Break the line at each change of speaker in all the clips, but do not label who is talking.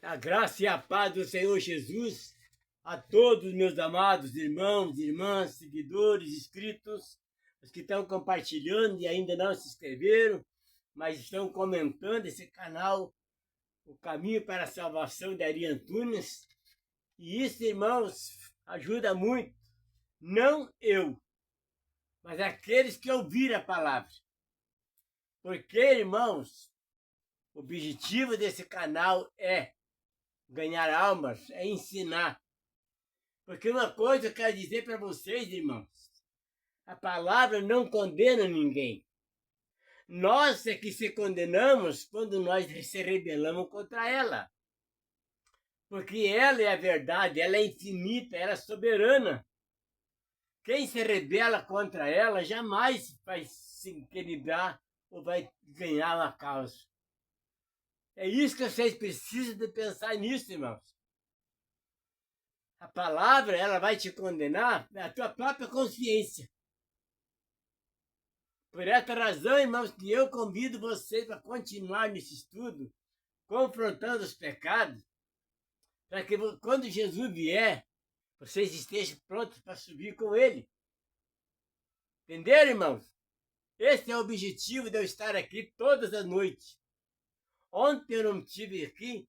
A graça e a paz do Senhor Jesus a todos meus amados irmãos, irmãs, seguidores, inscritos, os que estão compartilhando e ainda não se inscreveram, mas estão comentando esse canal, O Caminho para a Salvação de Ari Antunes. E isso, irmãos, ajuda muito. Não eu, mas aqueles que ouviram a palavra. Porque, irmãos, o objetivo desse canal é ganhar almas, é ensinar. Porque uma coisa eu quero dizer para vocês, irmãos, a palavra não condena ninguém. Nós é que se condenamos quando nós se rebelamos contra ela. Porque ela é a verdade, ela é infinita, ela é soberana. Quem se rebela contra ela jamais vai se equilibrar ou vai ganhar uma causa. É isso que vocês precisam de pensar nisso, irmãos. A palavra, ela vai te condenar na tua própria consciência. Por essa razão, irmãos, que eu convido vocês para continuar nesse estudo, confrontando os pecados, para que quando Jesus vier, vocês estejam prontos para subir com ele. Entenderam, irmãos? Esse é o objetivo de eu estar aqui todas as noites. Ontem eu não estive aqui,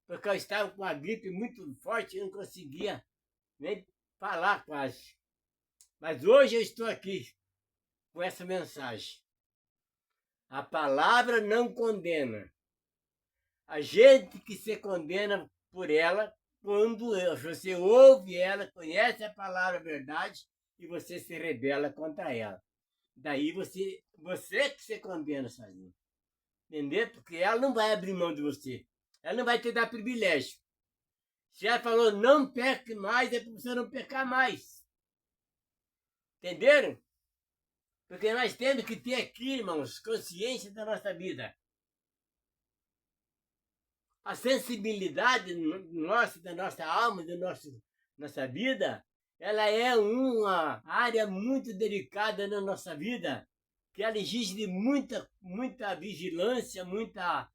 porque eu estava com uma gripe muito forte e não conseguia nem falar quase. Mas hoje eu estou aqui com essa mensagem. A palavra não condena. A gente que se condena por ela, quando você ouve ela, conhece a palavra verdade e você se rebela contra ela. Daí você que se condena sozinho. Entendeu? Porque ela não vai abrir mão de você. Ela não vai te dar privilégio. Se ela falou não peque mais, é para você não pecar mais. Entenderam? Porque nós temos que ter aqui, irmãos, consciência da nossa vida. A sensibilidade nossa, da nossa alma, da nossa vida, ela é uma área muito delicada na nossa vida, que ela exige de muita vigilância, muita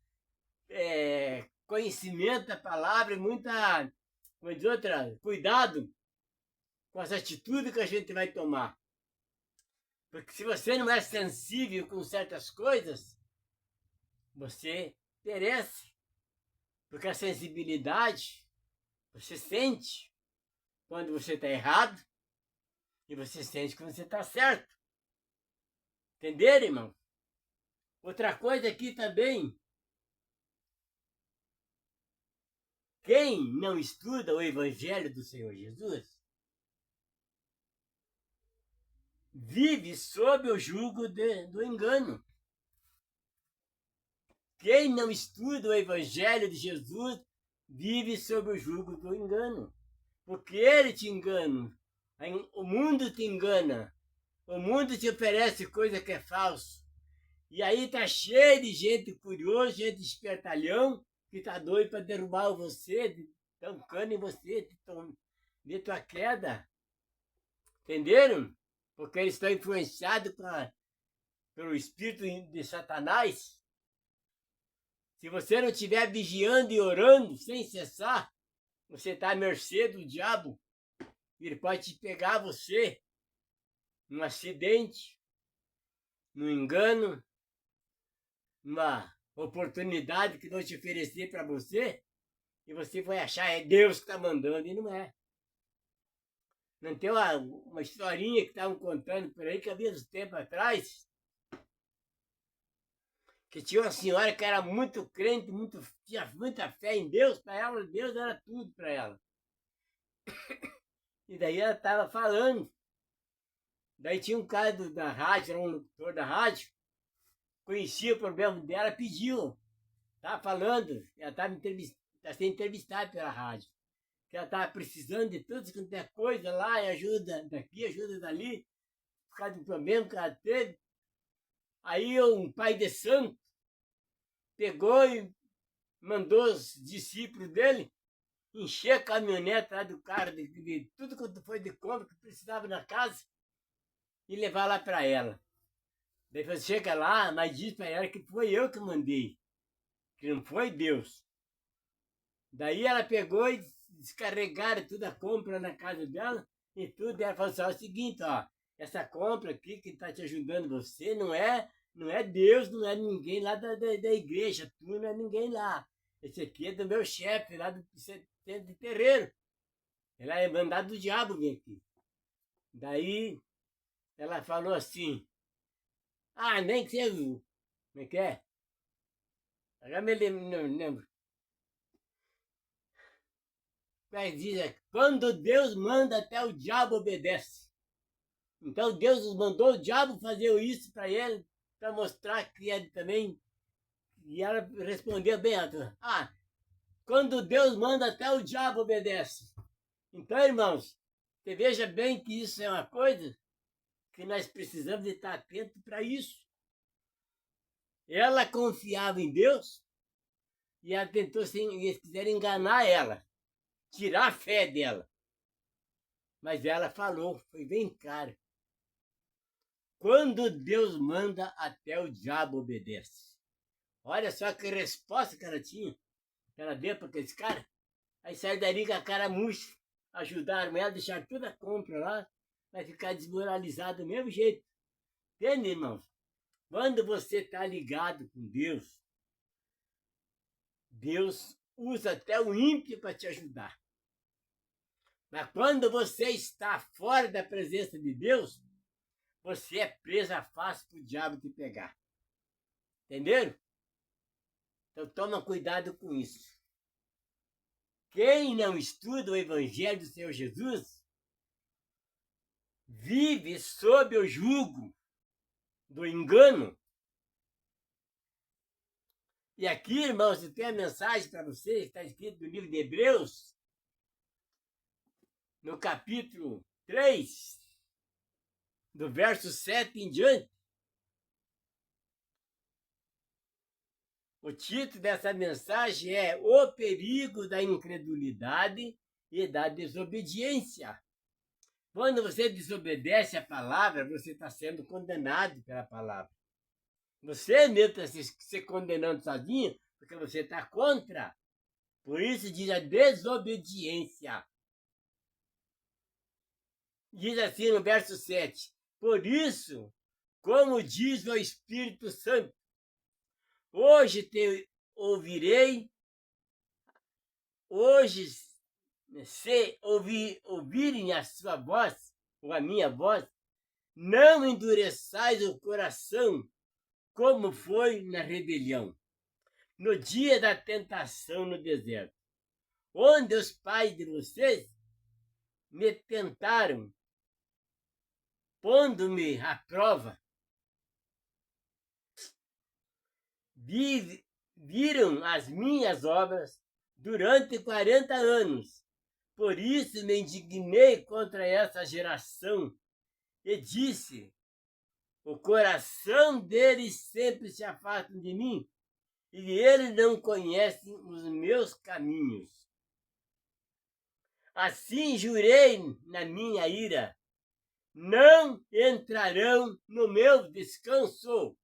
conhecimento da palavra, muita, como diz outra, cuidado com as atitudes que a gente vai tomar. Porque se você não é sensível com certas coisas, você perece. Porque a sensibilidade, você sente quando você está errado e você sente quando você está certo. Entenderam, irmão? Outra coisa aqui também. Quem não estuda o Evangelho do Senhor Jesus vive sob o jugo do engano. Quem não estuda o Evangelho de Jesus vive sob o jugo do engano. Porque ele te engana. O mundo te engana. O mundo te oferece coisa que é falso. E aí tá cheio de gente curiosa, gente espertalhão, que tá doido para derrubar você, tancando em você, de tua queda. Entenderam? Porque eles estão influenciados pelo espírito de Satanás. Se você não estiver vigiando e orando sem cessar, você está à mercê do diabo. Ele pode te pegar você num acidente, num engano, numa oportunidade que não te oferecer para você, e você vai achar é Deus que está mandando, e não é. Não tem uma historinha que estavam contando por aí, que havia uns tempos atrás, que tinha uma senhora que era muito crente, tinha muita fé em Deus, para ela Deus era tudo para ela. E daí ela estava falando. Daí tinha um cara da rádio, era um locutor da rádio, conhecia o problema dela, pediu. Estava falando, ela estava sendo entrevistada pela rádio. Que ela estava precisando de tudo quanto é coisa lá, e ajuda daqui, ajuda dali, por causa do problema que ela teve. Aí um pai de santo pegou e mandou os discípulos dele encher a caminhonete lá do cara, de tudo quanto foi de compra que precisava na casa, e levar lá para ela. Depois chega lá, mas diz para ela que foi eu que mandei, que não foi Deus. Daí ela pegou e descarregaram toda a compra na casa dela e tudo. E ela falou assim, ó, é o seguinte, ó, essa compra aqui que está te ajudando você não é Deus, não é ninguém lá da igreja, tu não é ninguém lá. Esse aqui é do meu chefe lá do centro de terreiro. Ela é mandada do diabo vir aqui. Daí ela falou assim, nem que você viu. Como é que é? Agora me lembro. Mas diz, quando Deus manda, até o diabo obedece. Então Deus mandou o diabo fazer isso para ele, para mostrar que ele também. E ela respondia bem alto. Quando Deus manda, até o diabo obedece. Então, irmãos, você veja bem que isso é uma coisa que nós precisamos de estar atentos para isso. Ela confiava em Deus e ela tentou, eles quiseram enganar ela, tirar a fé dela. Mas ela falou, foi bem claro. Quando Deus manda, até o diabo obedece. Olha só que resposta que ela tinha. Que ela deu para aqueles caras. Aí saiu dali com a cara murcha. Ajudaram ela, deixaram toda a compra lá. Vai ficar desmoralizado do mesmo jeito. Entende, irmãos? Quando você está ligado com Deus, Deus usa até o ímpio para te ajudar. Mas quando você está fora da presença de Deus, você é presa fácil para o diabo te pegar. Entenderam? Então toma cuidado com isso. Quem não estuda o Evangelho do Senhor Jesus vive sob o jugo do engano. E aqui, irmãos, eu tenho a mensagem para vocês, está escrito no livro de Hebreus, no capítulo 3, do verso 7 em diante. O título dessa mensagem é O Perigo da Incredulidade e da Desobediência. Quando você desobedece a palavra, você está sendo condenado pela palavra. Você mesmo está se condenando sozinho, porque você está contra. Por isso diz a desobediência. Diz assim no verso 7. Por isso, como diz o Espírito Santo, hoje te ouvirei, hoje se ouvirem a sua voz, ou a minha voz, não endureçais o coração, como foi na rebelião, no dia da tentação no deserto, onde os pais de vocês me tentaram, pondo-me à prova. Viram as minhas obras durante 40 anos. Por isso me indignei contra essa geração e disse, o coração deles sempre se afasta de mim, e eles não conhecem os meus caminhos. Assim jurei na minha ira, não entrarão no meu descanso.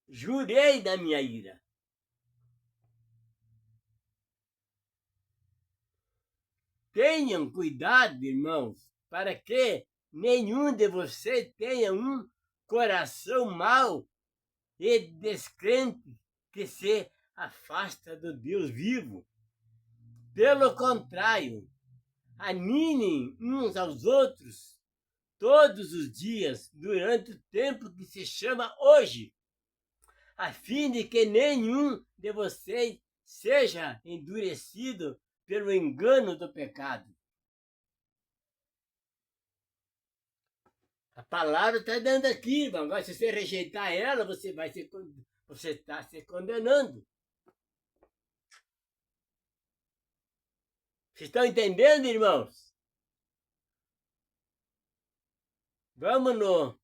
Jurei na minha ira. Tenham cuidado, irmãos, para que nenhum de vocês tenha um coração mau e descrente que se afasta do Deus vivo. Pelo contrário, animem uns aos outros todos os dias durante o tempo que se chama hoje, a fim de que nenhum de vocês seja endurecido pelo engano do pecado. A palavra está dando aqui, irmão. Agora, se você rejeitar ela, você está se condenando. Vocês estão entendendo, irmãos? Vamos no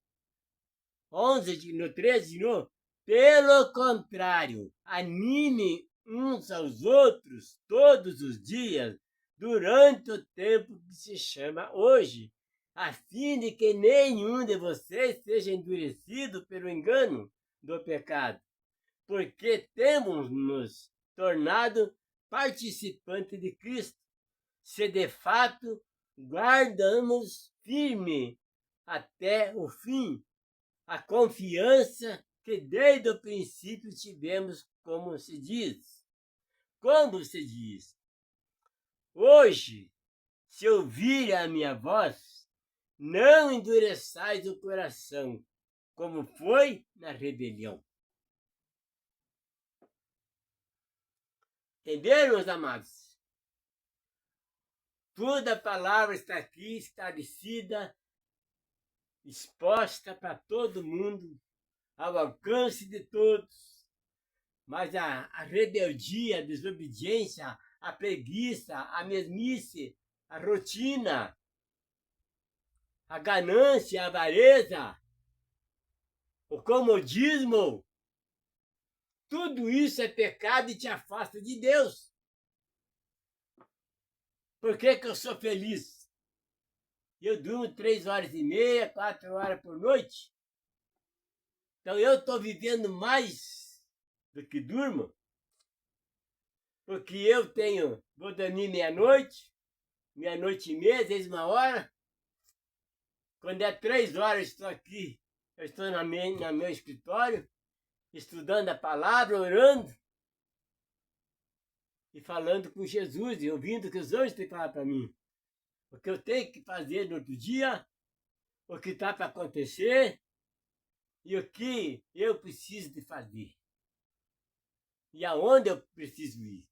11, no 13 de novo. Pelo contrário, anime uns aos outros todos os dias, durante o tempo que se chama hoje, a fim de que nenhum de vocês seja endurecido pelo engano do pecado, porque temos nos tornado participantes de Cristo, se de fato guardamos firme até o fim a confiança que desde o princípio tivemos, como se diz. Como se diz? Hoje, se ouvir a minha voz, não endureçais o coração, como foi na rebelião. Entenderam, meus amados? Toda a palavra está aqui esclarecida, exposta para todo mundo, ao alcance de todos. Mas a rebeldia, a desobediência, a preguiça, a mesmice, a rotina, a ganância, a avareza, o comodismo, tudo isso é pecado e te afasta de Deus. Por que eu sou feliz? Eu durmo 3h30, 4 horas por noite. Então eu estou vivendo mais do que durmo. Porque eu vou dormir meia-noite e meia, às vezes 1 hora. Quando é 3 horas, estou aqui. Eu estou no meu escritório, estudando a palavra, orando e falando com Jesus e ouvindo o que os anjos têm falado para mim. O que eu tenho que fazer no outro dia, o que está para acontecer e o que eu preciso de fazer. E aonde eu preciso ir.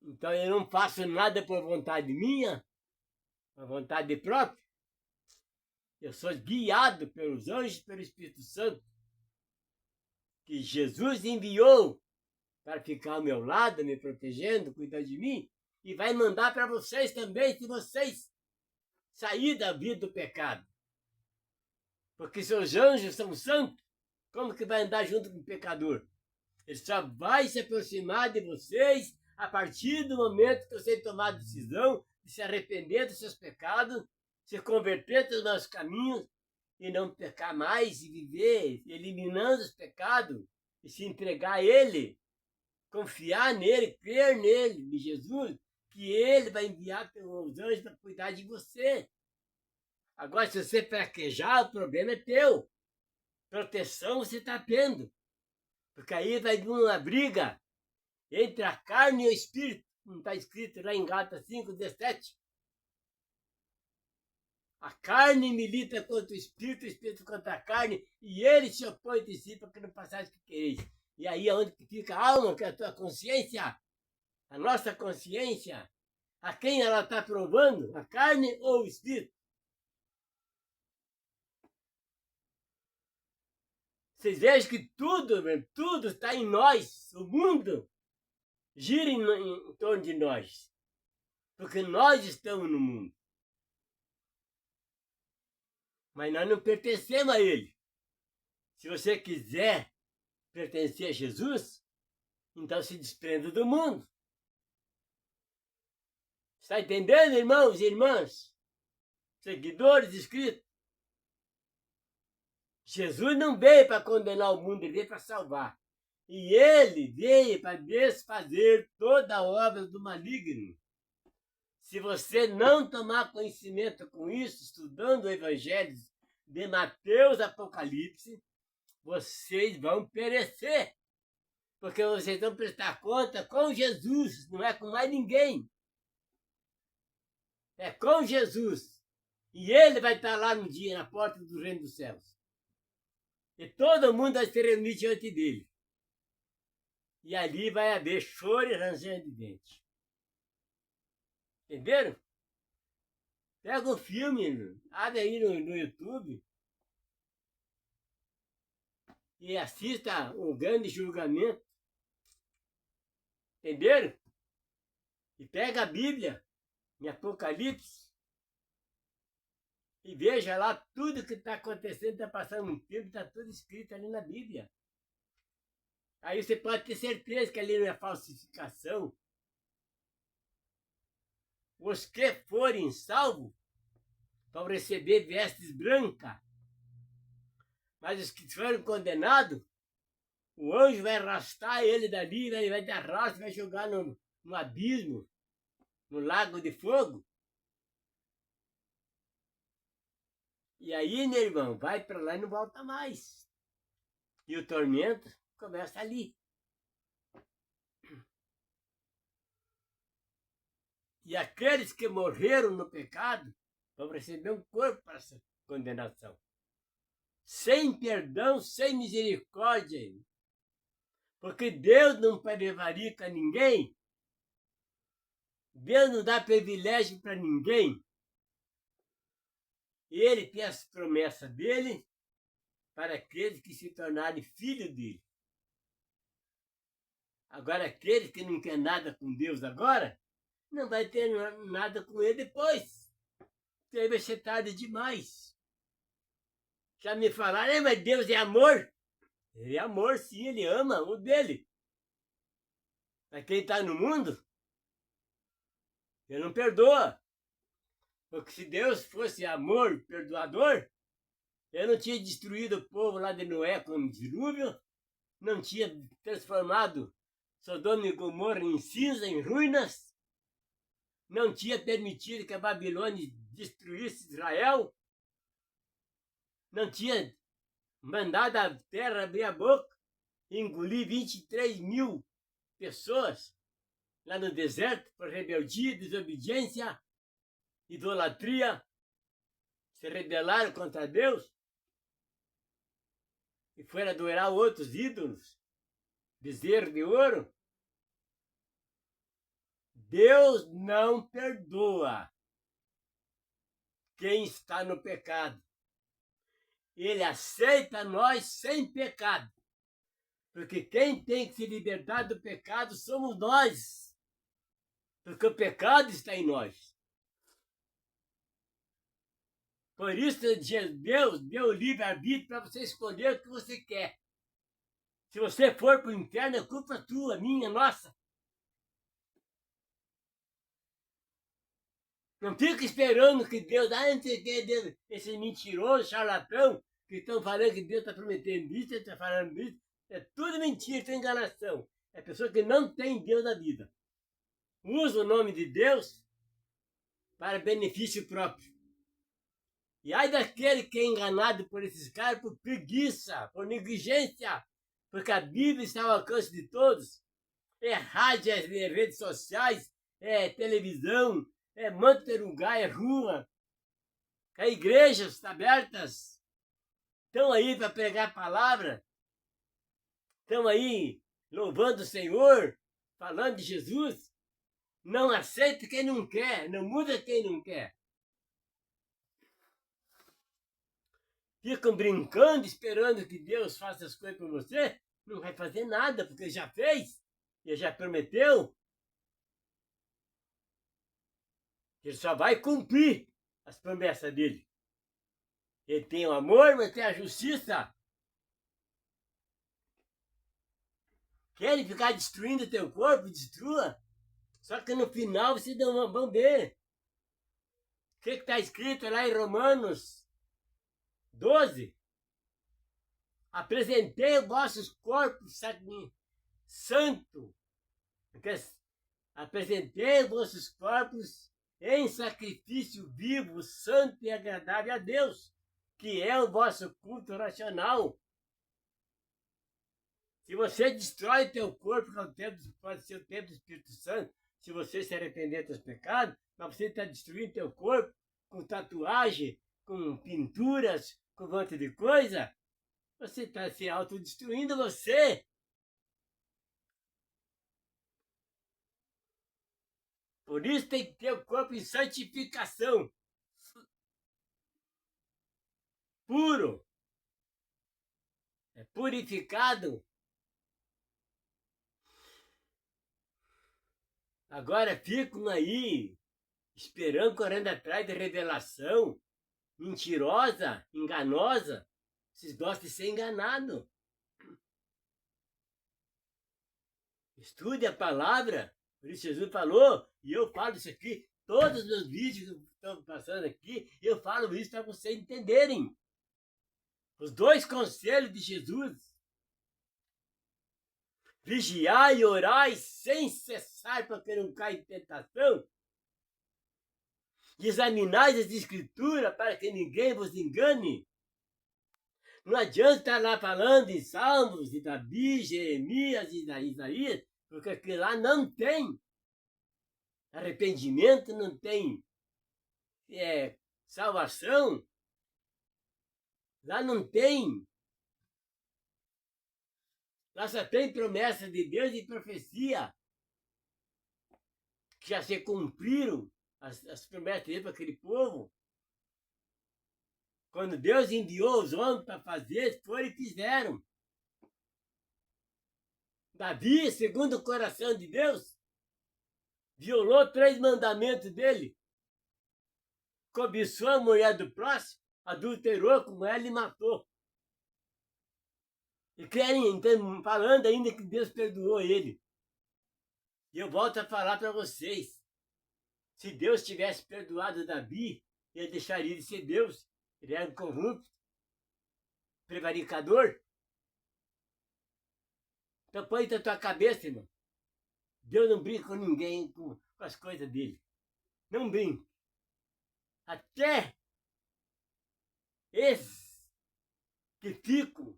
Então eu não faço nada por vontade minha, por vontade própria. Eu sou guiado pelos anjos, pelo Espírito Santo, que Jesus enviou para ficar ao meu lado, me protegendo, cuidando de mim, e vai mandar para vocês também, se vocês saírem da vida do pecado. Porque seus anjos são santos, como que vai andar junto com o pecador? Ele só vai se aproximar de vocês a partir do momento que você tomar a decisão de se arrepender dos seus pecados, se converter dos nossos caminhos e não pecar mais e viver eliminando os pecados e se entregar a Ele, confiar nele, crer nele, em Jesus, que Ele vai enviar os anjos para cuidar de você. Agora, se você fraquejar, o problema é teu. Proteção você está tendo. Porque aí vai vir uma briga entre a carne e o espírito. Não está escrito lá em Gálatas 5:17. A carne milita contra o espírito contra a carne, e ele se opõe de si para que não passasse o que quereis. E aí é onde fica a alma, que é a tua consciência, a nossa consciência, a quem ela está provando, a carne ou o espírito? Vocês vejam que tudo está em nós, o mundo gira em torno de nós, porque nós estamos no mundo. Mas nós não pertencemos a ele. Se você quiser pertencer a Jesus, então se desprenda do mundo. Está entendendo, irmãos e irmãs? Seguidores inscritos? Jesus não veio para condenar o mundo, ele veio para salvar. E ele veio para desfazer toda a obra do maligno. Se você não tomar conhecimento com isso, estudando o Evangelho de Mateus, Apocalipse, vocês vão perecer. Porque vocês vão prestar conta com Jesus, não é com mais ninguém. É com Jesus. E ele vai estar lá no dia, na porta do reino dos céus. E todo mundo vai se reunir diante dele. E ali vai haver choro e ranger de dente. Entenderam? Pega o filme, abre aí no YouTube e assista o grande julgamento. Entenderam? E pega a Bíblia, em Apocalipse, e veja lá tudo que está acontecendo, está passando um filme, está tudo escrito ali na Bíblia. Aí você pode ter certeza que ali não é falsificação. Os que forem salvos vão receber vestes brancas. Mas os que foram condenados, o anjo vai arrastar ele dali, vai dar arrasto, vai jogar no abismo, no lago de fogo. E aí, meu irmão, vai para lá e não volta mais. E o tormento começa ali. E aqueles que morreram no pecado vão receber um corpo para essa condenação. Sem perdão, sem misericórdia. Porque Deus não prevarica ninguém. Deus não dá privilégio para ninguém. Ele tem as promessas dele para aqueles que se tornarem filhos dele. Agora, aqueles que não querem nada com Deus agora, não vai ter nada com ele depois. Porque aí vai ser tarde demais. Já me falaram, mas Deus é amor. Ele é amor, sim, ele ama o dele. Mas quem está no mundo, ele não perdoa. Porque se Deus fosse amor, perdoador, ele não tinha destruído o povo lá de Noé com o dilúvio, não tinha transformado Sodoma e Gomorra em cinza, em ruínas, não tinha permitido que a Babilônia destruísse Israel, não tinha mandado a terra abrir a boca e engolir 23 mil pessoas lá no deserto por rebeldia, desobediência, idolatria, se rebelaram contra Deus e foram adorar outros ídolos, bezerro de ouro. Deus não perdoa quem está no pecado. Ele aceita nós sem pecado. Porque quem tem que se libertar do pecado somos nós. Porque o pecado está em nós. Por isso, Deus deu o livre-arbítrio para você escolher o que você quer. Se você for para o inferno, é culpa tua, minha, nossa. Não fica esperando que Deus, não sei o que, Deus, esse mentiroso, charlatão, que estão falando que Deus está prometendo isso, está falando isso. É tudo mentira, tudo enganação. É pessoa que não tem Deus na vida. Usa o nome de Deus para benefício próprio. E ai daquele que é enganado por esses caras por preguiça, por negligência, porque a Bíblia está ao alcance de todos. É rádio, é redes sociais, é televisão, é manterugá, é rua. É igrejas abertas. Estão aí para pregar a palavra. Estão aí louvando o Senhor, falando de Jesus. Não aceita quem não quer, não muda quem não quer. Ficam brincando, esperando que Deus faça as coisas por você. Não vai fazer nada, porque já fez. Ele já prometeu. Ele só vai cumprir as promessas dele. Ele tem o amor, mas tem a justiça. Querem ficar destruindo teu corpo? Destrua. Só que no final vocês não vão ver. O que está escrito lá em Romanos 12? Apresentei os vossos corpos santo. Apresentei os vossos corpos em sacrifício vivo, santo e agradável a Deus, que é o vosso culto racional. Se você destrói teu corpo, que é o tempo, pode ser o tempo do Espírito Santo, se você se arrepender dos seus pecados, mas você está destruindo teu corpo com tatuagem, com pinturas, com um monte de coisa, você está se autodestruindo você. Por isso tem que ter o corpo em santificação. Puro. É purificado. Agora ficam aí, esperando, correndo atrás de revelação, mentirosa, enganosa. Vocês gostam de ser enganados. Estude a palavra. Por isso Jesus falou, e eu falo isso aqui, todos os meus vídeos que estão passando aqui, eu falo isso para vocês entenderem. Os dois conselhos de Jesus. Vigiai e orai sem cessar para que não caia em tentação. Examinai as escrituras para que ninguém vos engane. Não adianta estar lá falando em Salmos, de Davi, Jeremias e Isaías, porque aquilo lá não tem arrependimento, não tem salvação. Lá não tem. Lá só tem promessa de Deus e profecia que já se cumpriram as promessas dele para aquele povo. Quando Deus enviou os homens para fazer, foram e fizeram. Davi, segundo o coração de Deus, violou 3 mandamentos dele. Cobiçou a mulher do próximo, adulterou com ela e matou. E querem, então, falando ainda que Deus perdoou ele. E eu volto a falar para vocês. Se Deus tivesse perdoado Davi, ele deixaria de ser Deus. Ele era um corrupto, prevaricador. Então põe na tua cabeça, irmão. Deus não brinca com ninguém, com as coisas dele. Não brinca. Até esses que ficam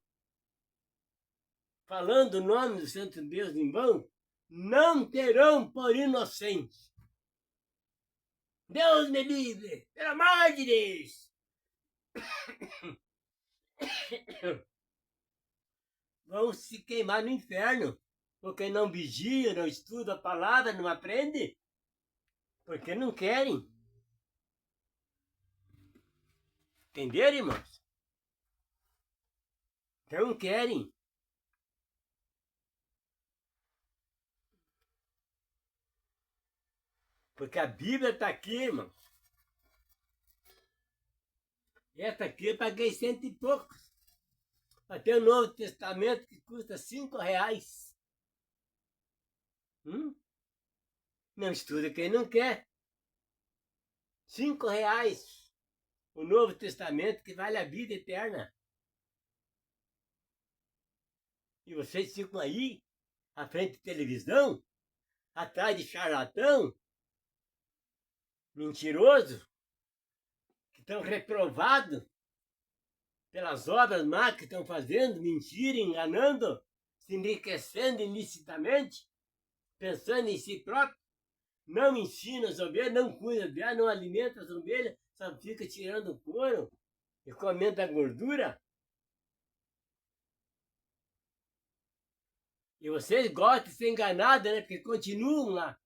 falando o nome do Santo Deus em vão, não terão por inocente. Deus me livre, pelo amor de Deus. Vão se queimar no inferno, porque não vigiam, não estudam a palavra, não aprendem, porque não querem. Entenderam, irmãos? Não querem. Porque a Bíblia está aqui, irmãos. Essa aqui eu paguei 100 e poucos. Para ter o Novo Testamento que custa 5 reais. Não estuda quem não quer. 5 reais. O Novo Testamento que vale a vida eterna. E vocês ficam aí, à frente de televisão, atrás de charlatão, mentiroso, que estão reprovados pelas obras más que estão fazendo, mentindo, enganando, se enriquecendo ilicitamente, pensando em si próprio, não ensina as ovelhas, não cuida delas, não alimenta as ovelhas, só fica tirando o couro e comendo a gordura. E vocês gostam de ser enganados, né? Porque continuam lá.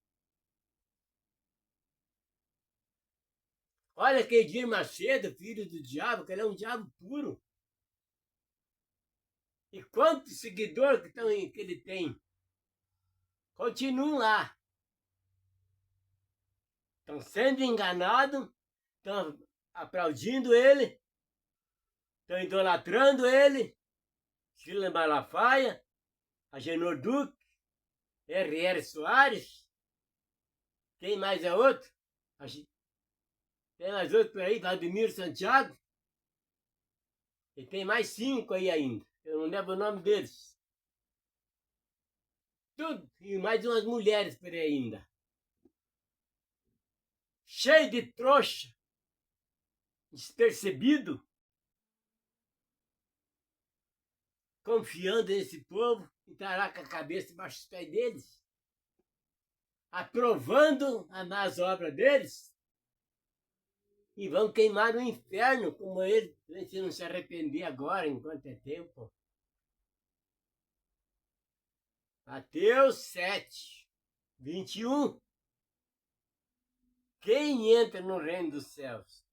Olha aquele Edir Macedo, filho do diabo, que ele é um diabo puro. E quantos seguidores que ele tem? Continuam lá. Estão sendo enganados, estão aplaudindo ele, estão idolatrando ele, Sheila Malafaia, Agenor Duque, R.R. Soares, quem mais é outro? Tem mais outro por aí, Vladimir Santiago, e tem mais 5 aí ainda, eu não lembro o nome deles. Tudo, e mais umas mulheres por aí ainda. Cheio de trouxa, despercebido, confiando nesse povo, e estará com a cabeça embaixo dos pés deles, aprovando as más obras deles, e vão queimar no inferno como eles, se não se arrepender agora, enquanto é tempo. Mateus 7, 21. Quem entra no reino dos céus?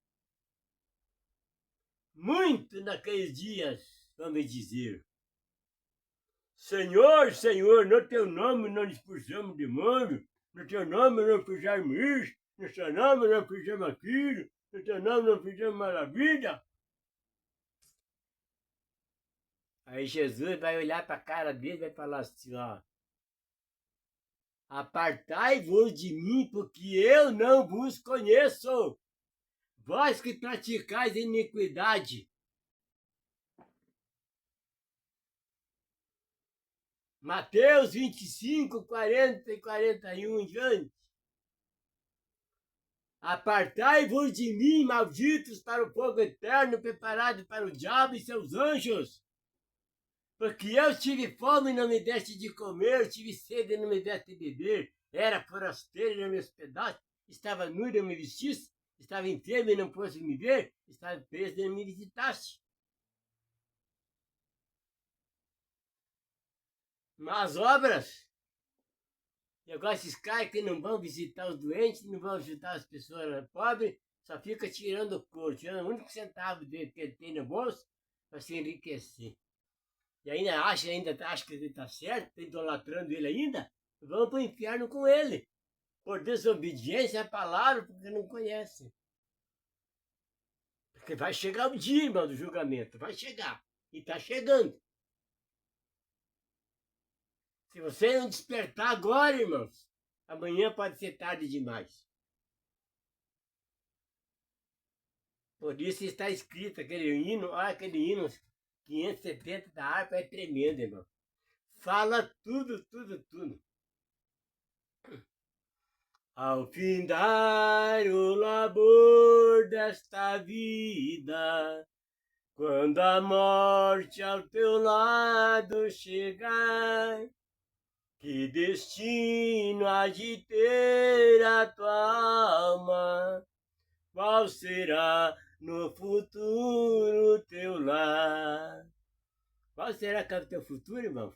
Muito naqueles dias vão me dizer: Senhor, Senhor, no teu nome não expulsamos demônio, no teu nome não fizemos isso, no teu nome não fizemos aquilo, no teu nome não fizemos maravilha. Aí Jesus vai olhar para a cara dele e vai falar assim, ó: apartai-vos de mim, porque eu não vos conheço, vós que praticais iniquidade. Mateus 25, 40 e 41 em diante. Apartai-vos de mim, malditos, para o fogo eterno preparado para o diabo e seus anjos. Porque eu tive fome e não me deste de comer, tive sede e não me deste de beber, era forasteiro e não me hospedaste, estava nu e não me vestiste, estava enfermo e não fosse me ver, estava preso e não me visitaste. Más obras. E agora esses caras que não vão visitar os doentes, não vão ajudar as pessoas pobres, só fica tirando o couro, tirando o único centavo dele que ele tem no bolso para se enriquecer. E ainda acha que ele está certo, está idolatrando ele ainda, vamos para o inferno com ele. Por desobediência à palavra, porque não conhece. Porque vai chegar o dia, irmão, do julgamento, vai chegar. E está chegando. Se você não despertar agora, irmãos, amanhã pode ser tarde demais. Por isso está escrito aquele hino, aquele hino 570 da harpa é tremendo, irmão. Fala tudo, tudo, tudo. Ao findar o labor desta vida, quando a morte ao teu lado chegar, que destino há de ter a tua alma? Qual será no futuro teu lar? Qual será que é o teu futuro, irmão?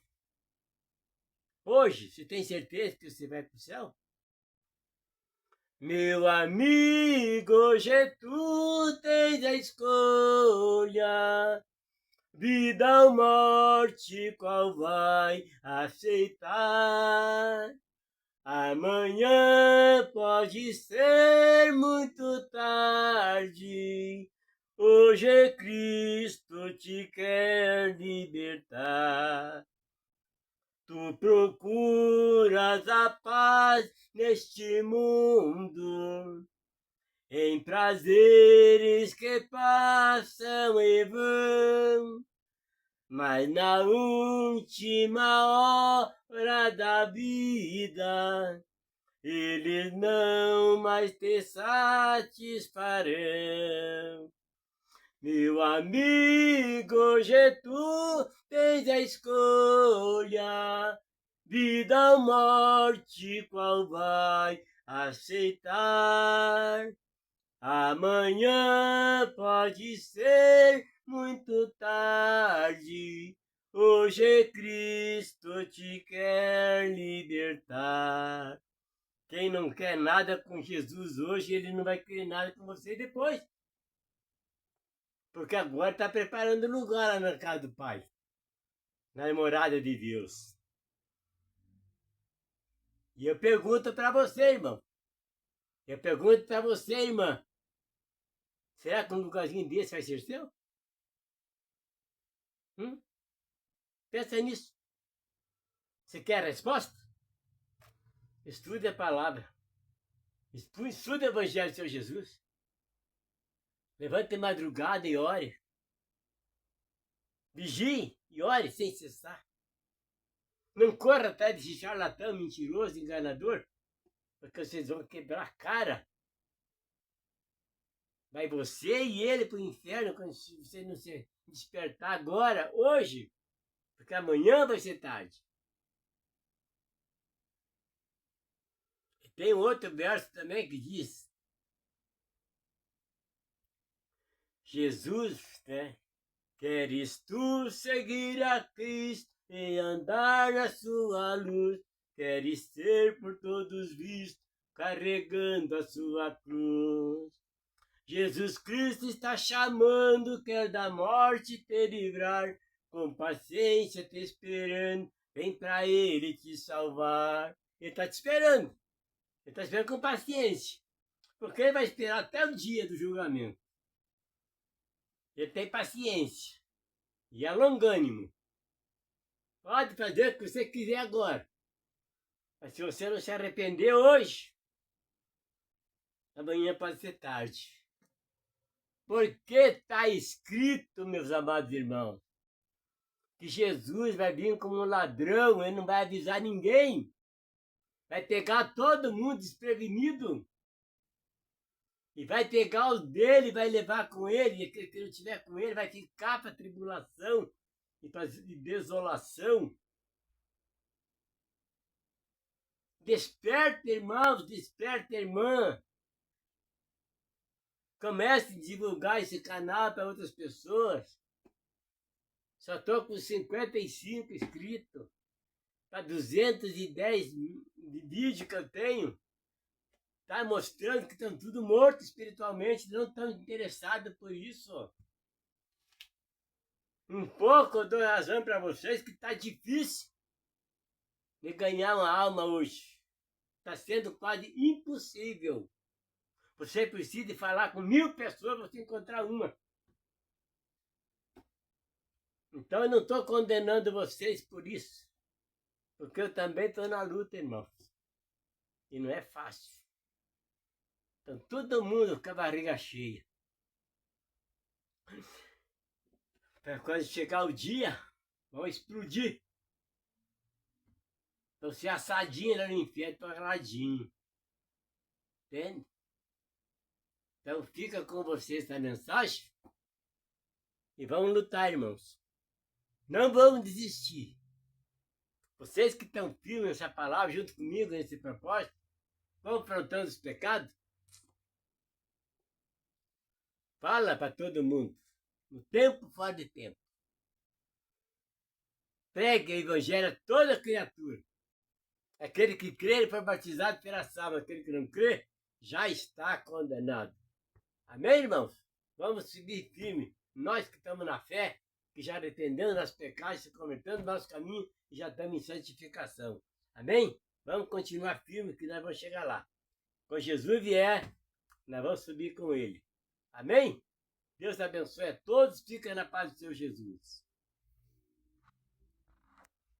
Hoje, você tem certeza que você vai para o céu? Meu amigo, hoje tu tens a escolha, vida ou morte, qual vai aceitar? Amanhã pode ser muito tarde, hoje Cristo te quer libertar. Tu procuras a paz neste mundo, em prazeres que passam e vão, mas na última hora da vida, eles não mais te satisfarão. Meu amigo, hoje tu tens a escolha, vida ou morte, qual vai aceitar? Amanhã pode ser muito tarde, hoje Cristo te quer libertar. Quem não quer nada com Jesus hoje, ele não vai querer nada com você depois. Porque agora está preparando lugar lá na casa do Pai, na morada de Deus. E eu pergunto para você, irmão. Eu pergunto para você, irmã. Será que um lugarzinho desse vai ser seu? Pensa nisso. Você quer a resposta? Estude a palavra. Estude o Evangelho do Senhor Jesus. Levante de madrugada e ore. Vigie e ore sem cessar. Não corra atrás desse charlatão, mentiroso, enganador, porque vocês vão quebrar a cara. Vai você e ele para o inferno quando você não se despertar agora, hoje, porque amanhã vai ser tarde. E tem outro verso também que diz: Jesus, né? Queres tu seguir a Cristo e andar na sua luz? Queres ser por todos visto, carregando a sua cruz? Jesus Cristo está chamando, quer da morte te livrar, com paciência te esperando, vem para Ele te salvar. Ele está te esperando, ele está esperando com paciência, porque ele vai esperar até o dia do julgamento. Ele tem paciência e é longânimo. Pode fazer o que você quiser agora, mas se você não se arrepender hoje, amanhã pode ser tarde. Porque está escrito, meus amados irmãos, que Jesus vai vir como um ladrão, ele não vai avisar ninguém. Vai pegar todo mundo desprevenido. E vai pegar os dele, vai levar com ele, e aquele que não estiver com ele vai ficar para tribulação e para desolação. Desperta, irmãos, desperta, irmã. Comece a divulgar esse canal para outras pessoas. Só estou com 55 inscritos. Para 210 vídeos que eu tenho. Está mostrando que estão tudo mortos espiritualmente, não estão interessados por isso. Um pouco eu dou razão para vocês que está difícil de ganhar uma alma hoje. Está sendo quase impossível. Você precisa falar com 1000 pessoas para você encontrar uma. Então eu não estou condenando vocês por isso. Porque eu também estou na luta, irmãos. E não é fácil. Então todo mundo com a barriga cheia. Para quando chegar o dia, vão explodir. Então se assadinho lá no inferno, torradinho. Entende? Então fica com vocês essa mensagem. E vamos lutar, irmãos. Não vamos desistir. Vocês que estão firmes nessa palavra, junto comigo nesse propósito, confrontando os pecados, fala para todo mundo. No tempo, fora de tempo. Pregue o evangelho a toda criatura. Aquele que crê foi batizado pela salva. Aquele que não crê já está condenado. Amém, irmãos? Vamos seguir firme. Nós que estamos na fé, que já arrependendo das pecados, se convertendo no nosso caminho e já estamos em santificação. Amém? Vamos continuar firme que nós vamos chegar lá. Quando Jesus vier, nós vamos subir com ele. Amém? Deus abençoe a todos. Fica na paz do Senhor Jesus.